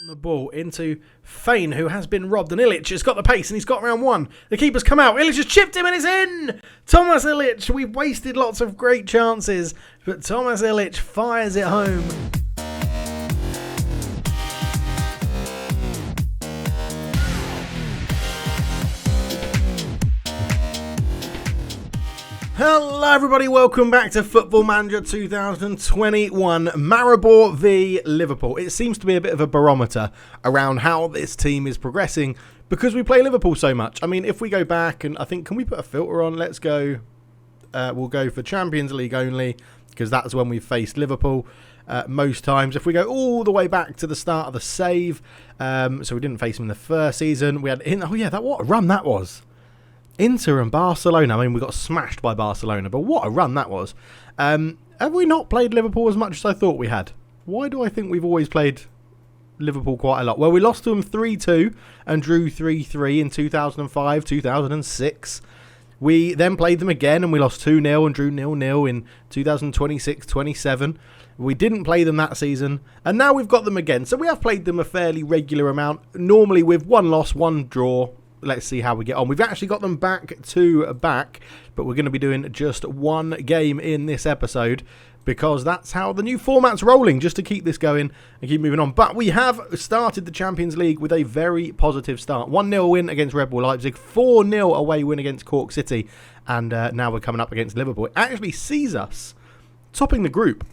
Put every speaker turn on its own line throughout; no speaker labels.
The ball into Fane, who has been robbed, and Ilic has got the pace and he's got round one. The keeper's come out. Ilic has chipped him and it's in. Thomas Ilic. We've wasted lots of great chances, but Thomas Ilic fires it home. Hello everybody, welcome back to Football Manager 2021, Maribor v Liverpool. It seems to be a bit of a barometer around how this team is progressing because we play Liverpool so much. I mean, if we go back and I think, can we put a filter on? Let's go, we'll go for Champions League only because that's when we've faced Liverpool most times. If we go all the way back to the start of the save, so we didn't face them in the first season. We had, oh yeah, what a run that was. Inter and Barcelona. I mean, we got smashed by Barcelona, but what a run that was. Have we not played Liverpool as much as I thought we had? Why do I think we've always played Liverpool quite a lot? Well, we lost to them 3-2 and drew 3-3 in 2005, 2006. We then played them again and we lost 2-0 and drew 0-0 in 2026-27. We didn't play them that season, and now we've got them again. So we have played them a fairly regular amount, normally with one loss, one draw. Let's see how we get on. We've actually got them back to back, but we're going to be doing just one game in this episode because that's how the new format's rolling, just to keep this going and keep moving on. But we have started the Champions League with a very positive start. 1-0 win against Red Bull Leipzig, 4-0 away win against Cork City, and now we're coming up against Liverpool. It actually sees us topping the group.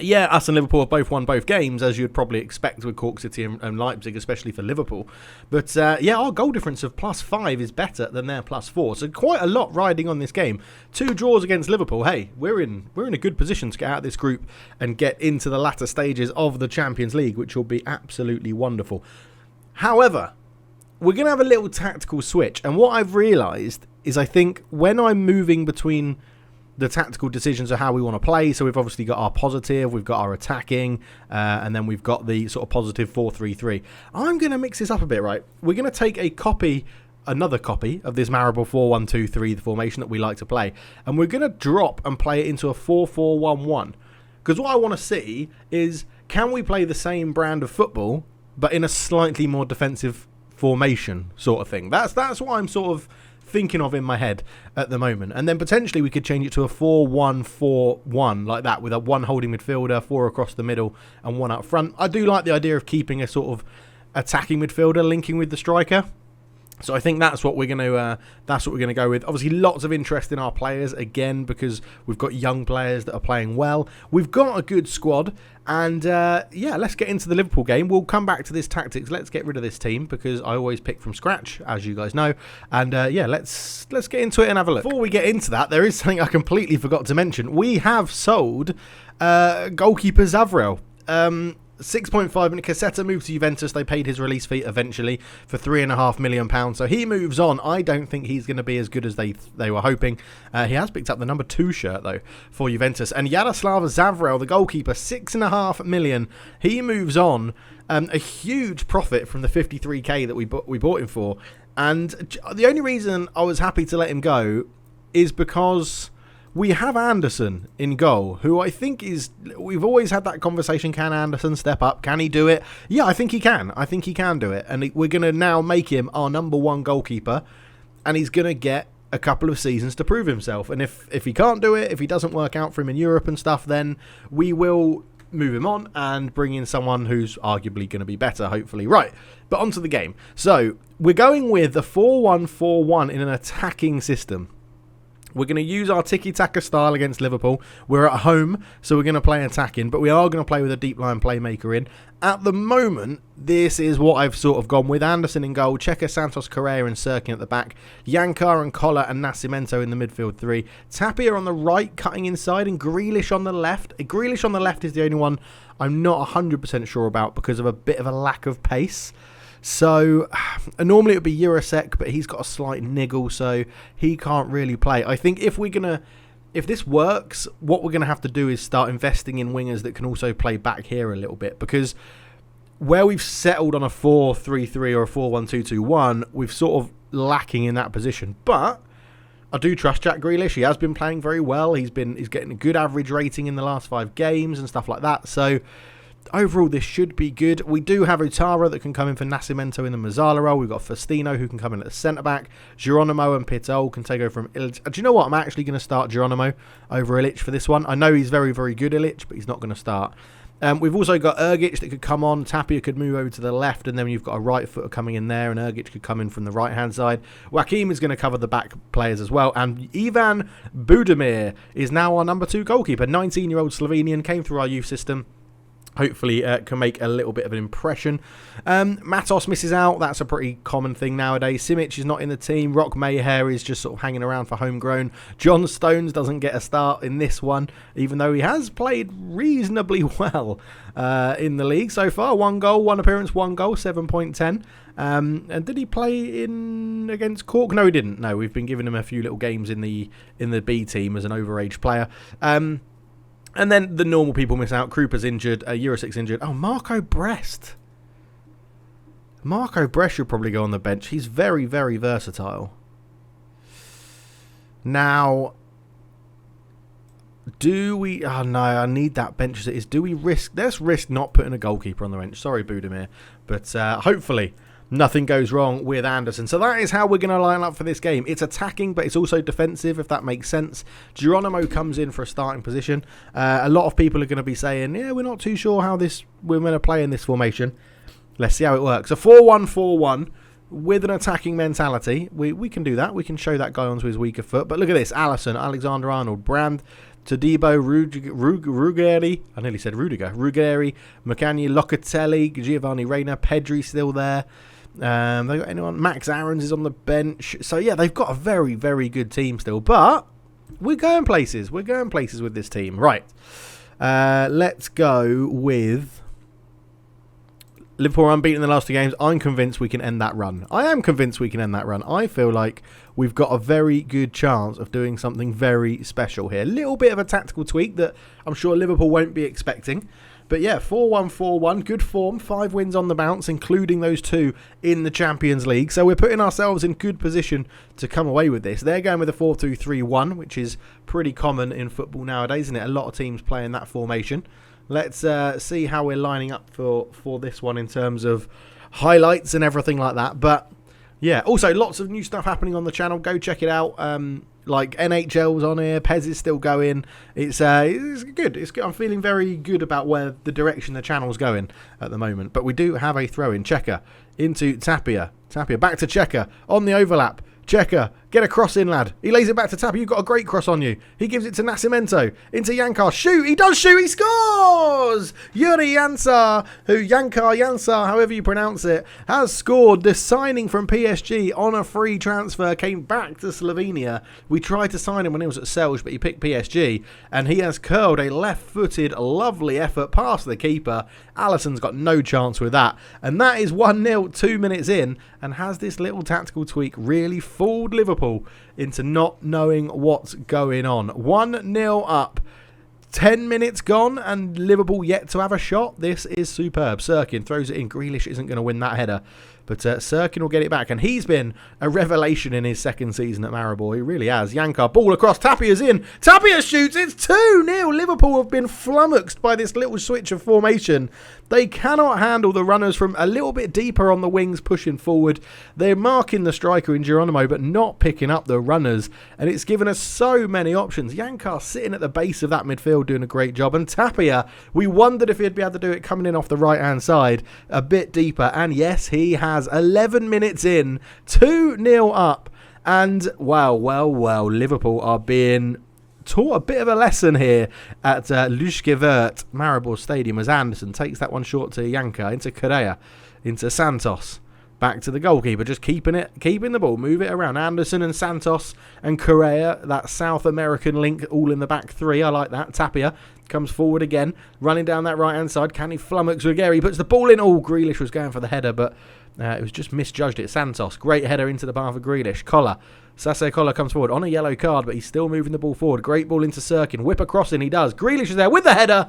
Yeah, us and Liverpool have both won both games, as you'd probably expect with Cork City and Leipzig, especially for Liverpool. But yeah, our goal difference of +5 is better than their +4. So quite a lot riding on this game. 2 draws against Liverpool. Hey, we're in a good position to get out of this group and get into the latter stages of the Champions League, which will be absolutely wonderful. However, we're going to have a little tactical switch. And what I've realised is I think when I'm moving between the tactical decisions of how we want to play. So we've obviously got our positive, we've got our attacking, and then we've got the sort of positive 4-3-3. I'm going to mix this up a bit, right? We're going to take another copy of this Maribor 4-1-2-3, the formation that we like to play, and we're going to drop and play it into a 4-4-1-1. Because what I want to see is, can we play the same brand of football, but in a slightly more defensive formation sort of thing? That's what I'm sort of thinking of in my head at the moment, and then potentially we could change it to a 4-1-4-1 like that, with a 1 holding midfielder, 4 across the middle and 1 up front. I do like the idea of keeping a sort of attacking midfielder linking with the striker. So I think that's what we're going to go with. Obviously, lots of interest in our players again because we've got young players that are playing well. We've got a good squad, and yeah, let's get into the Liverpool game. We'll come back to this tactics. Let's get rid of this team because I always pick from scratch, as you guys know. And yeah, let's get into it and have a look. Before we get into that, there is something I completely forgot to mention. We have sold goalkeeper Zavrel. 6.5 and Cassetta moved to Juventus. They paid his release fee eventually for £3.5 million. So he moves on. I don't think he's going to be as good as they were hoping. He has picked up the number 2 shirt though for Juventus. And Yaroslav Zavrel, the goalkeeper, £6.5 million. He moves on. A huge profit from the 53k that we bought him for. And the only reason I was happy to let him go is because we have Anderson in goal, who I think we've always had that conversation, can Anderson step up? Can he do it? Yeah, I think he can. I think he can do it. And we're going to now make him our number 1 goalkeeper, and he's going to get a couple of seasons to prove himself. And if he can't do it, if he doesn't work out for him in Europe and stuff, then we will move him on and bring in someone who's arguably going to be better, hopefully. Right, but onto the game. So we're going with a 4-1-4-1 in an attacking system. We're going to use our tiki-taka style against Liverpool. We're at home, so we're going to play attacking, but we are going to play with a deep line playmaker in. At the moment, this is what I've sort of gone with. Anderson in goal, Checa, Santos, Correa and Sirkin at the back, Yankar and Collar and Nascimento in the midfield 3, Tapia on the right, cutting inside, and Grealish on the left. Grealish on the left is the only one I'm not 100% sure about because of a bit of a lack of pace. So normally it would be Jurasek, but he's got a slight niggle, so he can't really play. I think if this works, what we're going to have to do is start investing in wingers that can also play back here a little bit, because where we've settled on a 4-3-3 or a 4-1-2-2-1, we've sort of lacking in that position. But I do trust Jack Grealish. He has been playing very well. He's getting a good average rating in the last 5 games and stuff like that. So overall, this should be good. We do have Utara that can come in for Nascimento in the Mazzala role. We've got Faustino who can come in at the centre-back. Geronimo and Pitol can take over from Ilic. Do you know what? I'm actually going to start Geronimo over Ilic for this one. I know he's very, very good, Ilic, but he's not going to start. We've also got Ergic that could come on. Tapia could move over to the left, and then you've got a right footer coming in there, and Ergic could come in from the right-hand side. Joaquim is going to cover the back players as well, and Ivan Budimir is now our number 2 goalkeeper. 19-year-old Slovenian, came through our youth system. Hopefully can make a little bit of an impression. Matos misses out. That's a pretty common thing nowadays. Simic is not in the team. Rock Mayhair is just sort of hanging around for homegrown. John Stones doesn't get a start in this one, even though he has played reasonably well in the league so far. 1 goal, 1 appearance, 1 goal, 7.10. And did he play in against Cork? No, he didn't. No, we've been giving him a few little games in the B team as an overage player. And then the normal people miss out. Krupa's injured. Eurosix injured. Oh, Marco Brest. Marco Brest should probably go on the bench. He's very, very versatile. Now, do we... Oh, no, I need that bench as it is. Do we risk... Let's risk not putting a goalkeeper on the bench. Sorry, Budimir. But hopefully... nothing goes wrong with Anderson. So that is how we're going to line up for this game. It's attacking, but it's also defensive, if that makes sense. Geronimo comes in for a starting position. A lot of people are going to be saying, yeah, we're not too sure how we're going to play in this formation. Let's see how it works. A 4-1-4-1 with an attacking mentality. We can do that. We can show that guy onto his weaker foot. But look at this. Alisson, Alexander-Arnold, Brand, Todibo, Ruggeri, I nearly said Rudiger, Ruggeri, Macagni, Locatelli, Giovanni Reina, Pedri still there. They got anyone? Max Aarons is on the bench. So yeah, they've got a very, very good team still. But we're going places. We're going places with this team. Right. Let's go with Liverpool unbeaten in the last 2 games. I'm convinced we can end that run. I am convinced we can end that run. I feel like we've got a very good chance of doing something very special here. A little bit of a tactical tweak that I'm sure Liverpool won't be expecting. But yeah, 4-1-4-1, good form, 5 wins on the bounce, including those 2 in the Champions League. So we're putting ourselves in good position to come away with this. They're going with a 4-2-3-1, which is pretty common in football nowadays, isn't it? A lot of teams play in that formation. Let's see how we're lining up for this one in terms of highlights and everything like that. But yeah, also lots of new stuff happening on the channel. Go check it out. Like NHL's on here, Pez is still going. It's good. It's good. I'm feeling very good about where the direction the channel's going at the moment. But we do have a throw in. Checker into Tapia. Tapia back to Checker on the overlap. Checker, get a cross in, lad. He lays it back to Tapia. You've got a great cross on you. He gives it to Nascimento. Into Yankar. Shoot. He does shoot. He scores. Yuri Yansar, Yansar, however you pronounce it, has scored. The signing from PSG on a free transfer came back to Slovenia. We tried to sign him when he was at Celje, but he picked PSG. And he has curled a left-footed, lovely effort past the keeper. Alisson's got no chance with that. And that is 1-0, 2 minutes in. And has this little tactical tweak really fooled Liverpool into not knowing what's going on? 1-0 up, 10 minutes gone, and Liverpool yet to have a shot. This is superb. Sirkin throws it in. Grealish isn't going to win that header, but Sirkin will get it back, and he's been a revelation in his 2nd season at Maribor. He really has. Yankar, ball across, Tapia's in. Tapia shoots. It's 2-0. Liverpool have been flummoxed by this little switch of formation. They cannot handle the runners from a little bit deeper on the wings pushing forward. They're marking the striker in Geronimo, but not picking up the runners. And it's given us so many options. Yankar sitting at the base of that midfield doing a great job. And Tapia, we wondered if he'd be able to do it coming in off the right-hand side a bit deeper. And yes, he has. 11 minutes in, 2-0 up. And wow, Liverpool are being taught a bit of a lesson here at Lushkevert Maribor Stadium as Anderson takes that one short to Yanka, into Correa, into Santos, back to the goalkeeper, just keeping the ball, move it around. Anderson and Santos and Correa, that South American link, all in the back 3. I like that. Tapia comes forward again, running down that right hand side. Can he flummox Ruggeri? He puts the ball in. Oh, Grealish was going for the header, but it was just misjudged it. Santos, great header into the path of Grealish. Collar, Sase Collar comes forward on a yellow card, but he's still moving the ball forward. Great ball into Sirkin. Whip across in, he does. Grealish is there with the header.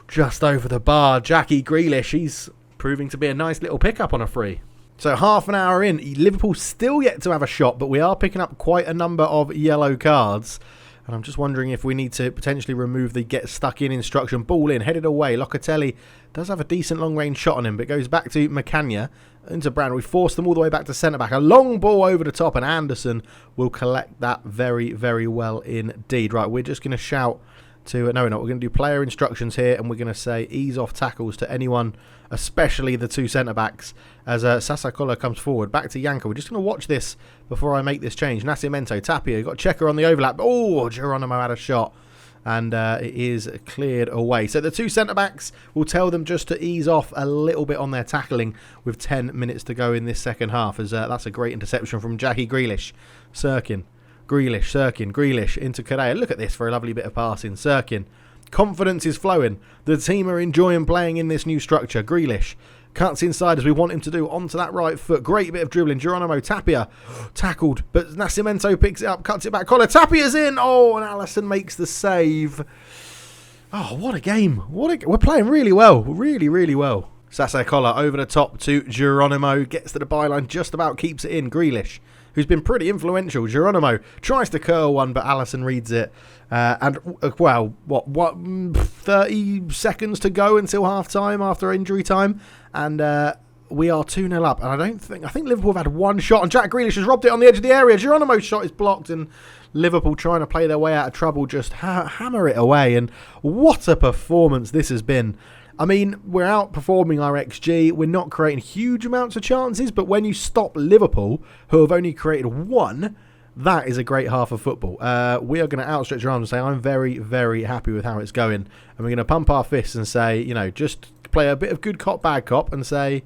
Just over the bar. Jackie Grealish, he's proving to be a nice little pickup on a free. So half an hour in, Liverpool still yet to have a shot, but we are picking up quite a number of yellow cards. And I'm just wondering if we need to potentially remove the get stuck in instruction. Ball in, headed away. Locatelli does have a decent long range shot on him, but goes back to Macania into Brown. We force them all the way back to centre back. A long ball over the top, and Anderson will collect that very, very well indeed. Right, we're just going to shout to... No, we're not. We're going to do player instructions here, and we're going to say ease off tackles to anyone, especially the two centre-backs, as Sasakola comes forward. Back to Yanka. We're just going to watch this before I make this change. Nascimento, Tapia, got Checker on the overlap. Oh, Geronimo had a shot, and it is cleared away. So the two centre-backs will tell them just to ease off a little bit on their tackling with 10 minutes to go in this second half, as that's a great interception from Jackie Grealish. Sirkin. Grealish into Correa. Look at this for a lovely bit of passing. Sirkin. Confidence is flowing. The team are enjoying playing in this new structure. Grealish cuts inside as we want him to do onto that right foot. Great bit of dribbling. Geronimo, Tapia tackled, but Nascimento picks it up, cuts it back. Collar, Tapia's in. Oh, and Allison makes the save. Oh, what a game. We're playing really well. Really, really well. Sase Collar over the top to Geronimo. Gets to the byline, just about keeps it in. Grealish, who's been pretty influential. Geronimo tries to curl one, but Allison reads it. Well, what 30 seconds to go until half-time after injury time. And we are 2-0 up. And I think Liverpool have had one shot, and Jack Grealish has robbed it on the edge of the area. Geronimo's shot is blocked, and Liverpool trying to play their way out of trouble just hammer it away. And what a performance this has been. I mean, we're outperforming our XG. We're not creating huge amounts of chances, but when you stop Liverpool, who have only created one, that is a great half of football. We are going to outstretch our arms and say, I'm very, very happy with how it's going. And we're going to pump our fists and say, you know, just play a bit of good cop, bad cop, and say,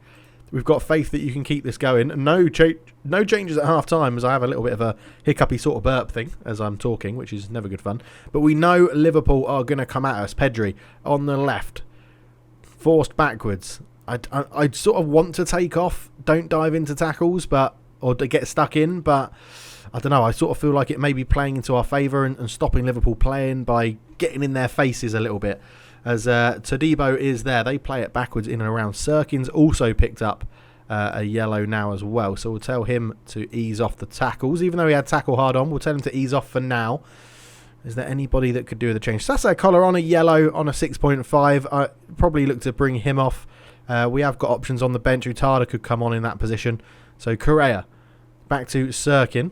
we've got faith that you can keep this going. No changes at half-time, as I have a little bit of a hiccupy sort of burp thing as I'm talking, which is never good fun. But we know Liverpool are going to come at us. Pedri on the left. Forced backwards. I sort of want to take off, don't dive into tackles, or to get stuck in, but I don't know. I sort of feel like it may be playing into our favour and stopping Liverpool playing by getting in their faces a little bit. As Todibo is there, they play it backwards in and around. Sirkin's also picked up a yellow now as well, so we'll tell him to ease off the tackles. Even though he had tackle hard on, we'll tell him to ease off for now. Is there anybody that could do the change? Sase Collar on a yellow on a 6.5. I probably look to bring him off. We have got options on the bench. Utada could come on in that position. So Correa back to Sirkin.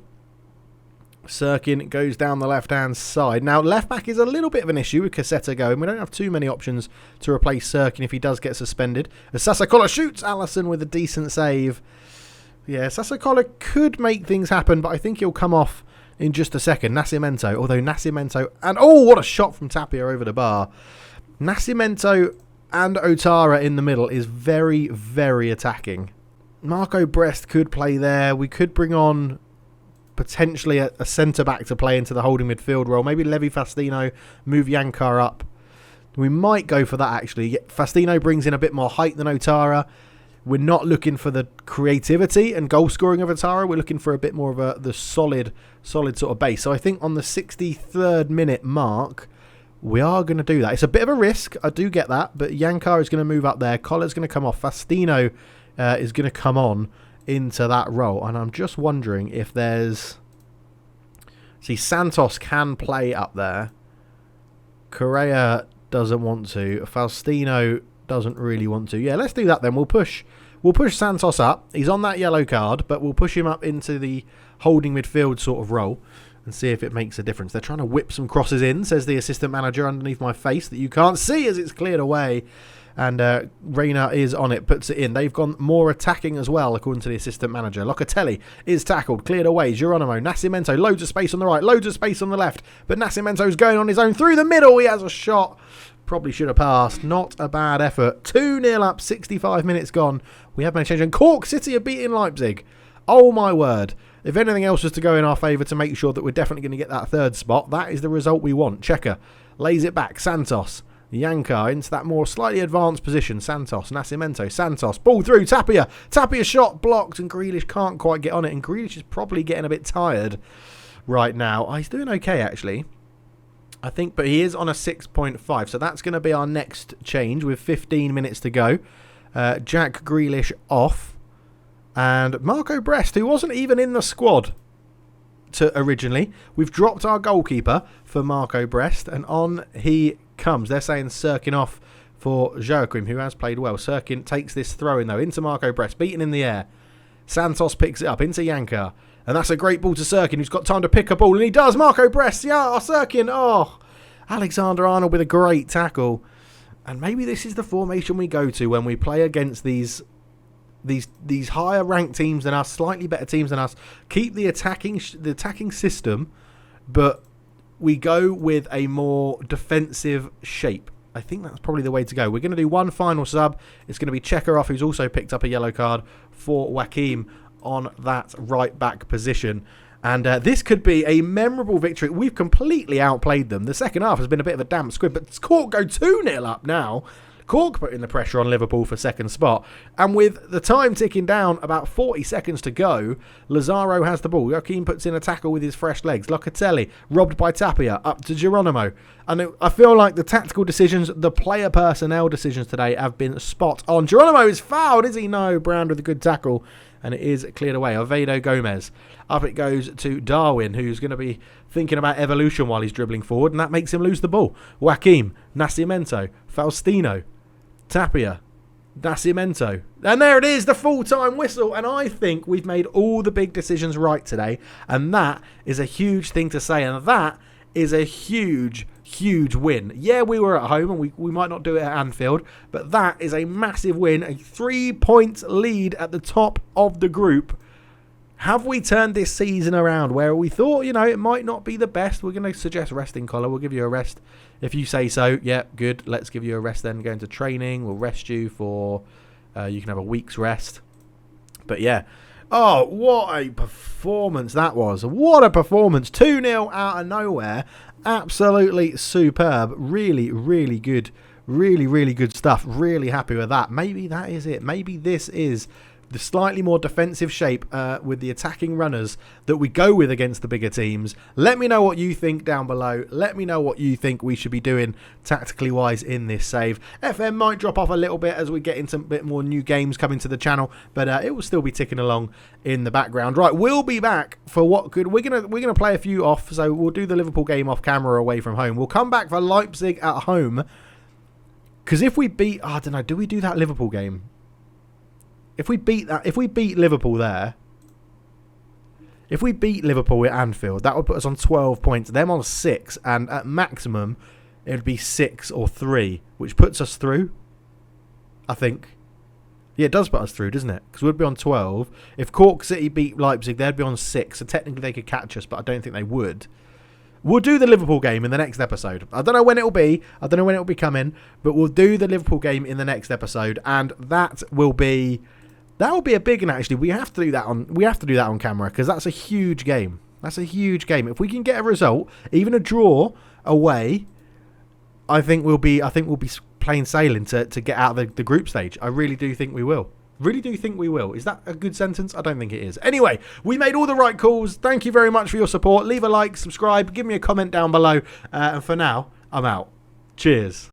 Sirkin goes down the left-hand side. Now, left-back is a little bit of an issue with Cassetta going. We don't have too many options to replace Sirkin if he does get suspended. As Sase Collar shoots Allison with a decent save. Yeah, Sase Collar could make things happen, but I think he'll come off in just a second. Nascimento, although Nascimento and... Oh, what a shot from Tapia over the bar. Nascimento and Otara in the middle is very, very attacking. Marco Brest could play there. We could bring on potentially a centre-back to play into the holding midfield role. Maybe Levi Fastino, move Yankar up. We might go for that, actually. Fastino brings in a bit more height than Otara. We're not looking for the creativity and goal scoring of Otara. We're looking for a bit more of the solid sort of base. So I think on the 63rd minute mark, we are going to do that. It's a bit of a risk. I do get that. But Yankar is going to move up there. Collar's going to come off. Fastino is going to come on into that role. And I'm just wondering if there's... See, Santos can play up there. Correa doesn't want to. Faustino doesn't really want to. Yeah, let's do that then. We'll push Santos up. He's on that yellow card, but we'll push him up into the holding midfield sort of role and see if it makes a difference. They're trying to whip some crosses in, says the assistant manager underneath my face that you can't see as it's cleared away. And Reina is on it, puts it in. They've gone more attacking as well, according to the assistant manager. Locatelli is tackled, cleared away. Geronimo, Nascimento, loads of space on the right, loads of space on the left. But Nascimento's going on his own through the middle. He has a shot. Probably should have passed. Not a bad effort. 2-0 up, 65 minutes gone. We have made a change. And Cork City are beating Leipzig. Oh, my word. If anything else was to go in our favour to make sure that we're definitely going to get that third spot, that is the result we want. Checker lays it back. Santos. Yankar into that more slightly advanced position. Santos, Nascimento, Santos, ball through, Tapia. Tapia shot blocked, and Grealish can't quite get on it. And Grealish is probably getting a bit tired right now. Oh, he's doing okay, actually. I think, but he is on a 6.5. So that's going to be our next change with 15 minutes to go. Jack Grealish off. And Marco Brest, who wasn't even in the squad to originally. We've dropped our goalkeeper for Marco Brest, and on he comes. They're saying Sirkin off for Joachim, who has played well. Sirkin takes this throw in, though, into Marco Brest, beaten in the air. Santos picks it up into Janka, and that's a great ball to Sirkin, who's got time to pick a ball, and he does. Marco Brest, yeah, Sirkin, Alexander Arnold with a great tackle. And maybe this is the formation we go to when we play against these higher ranked teams than us, slightly better teams than us. Keep the attacking system, but we go with a more defensive shape. I think that's probably the way to go. We're going to do one final sub. It's going to be Chekarov, who's also picked up a yellow card for Joachim on that right back position. And this could be a memorable victory. We've completely outplayed them. The second half has been a bit of a damp squib, but Cork go 2-0 up now. Cork putting the pressure on Liverpool for second spot. And with the time ticking down, about 40 seconds to go, Lazaro has the ball. Joaquin puts in a tackle with his fresh legs. Locatelli, robbed by Tapia, up to Geronimo. And I feel like the tactical decisions, the player personnel decisions today have been spot on. Geronimo is fouled, is he? No, Brand with a good tackle. And it is cleared away. Ovedo Gomez. Up it goes to Darwin, who's going to be thinking about evolution while he's dribbling forward, and that makes him lose the ball. Joaquim, Nascimento, Faustino, Tapia, Nascimento. And there it is, the full-time whistle. And I think we've made all the big decisions right today. And that is a huge thing to say. And that is a huge win. Yeah, we were at home and we might not do it at Anfield, but that is a massive win, a 3-point lead at the top of the group. Have we turned this season around where we thought, it might not be the best? We're going to suggest resting, Collar. We'll give you a rest if you say so. Yeah, good. Let's give you a rest then. Go into training. We'll rest you for, you can have a week's rest. But yeah. Oh, what a performance that was. What a performance. 2-0 out of nowhere. Absolutely superb. Really, really good. Really, really good stuff. Really happy with that. Maybe that is it. Maybe this is the slightly more defensive shape with the attacking runners that we go with against the bigger teams. Let me know what you think down below. Let me know what you think we should be doing tactically wise in this save. FM might drop off a little bit as we get into a bit more new games coming to the channel, but it will still be ticking along in the background. Right, we'll be back for what could we're gonna play a few off. So we'll do the Liverpool game off camera away from home. We'll come back for Leipzig at home, because if we beat, I don't know, do we do that Liverpool game? If we beat Liverpool there, if we beat Liverpool at Anfield, that would put us on 12 points. Them on 6, and at maximum, it would be 6 or 3, which puts us through, I think. Yeah, it does put us through, doesn't it? Because we'd be on 12. If Cork City beat Leipzig, they'd be on 6, so technically they could catch us, but I don't think they would. We'll do the Liverpool game in the next episode. I don't know when it'll be. I don't know when it'll be coming, but we'll do the Liverpool game in the next episode, and that will be a big one. Actually, we have to do that on camera, because that's a huge game. That's a huge game. If we can get a result, even a draw away, I think we'll be plain sailing to get out of the group stage. I really do think we will. Really do think we will. Is that a good sentence? I don't think it is. Anyway, we made all the right calls. Thank you very much for your support. Leave a like, subscribe, give me a comment down below. And for now, I'm out. Cheers.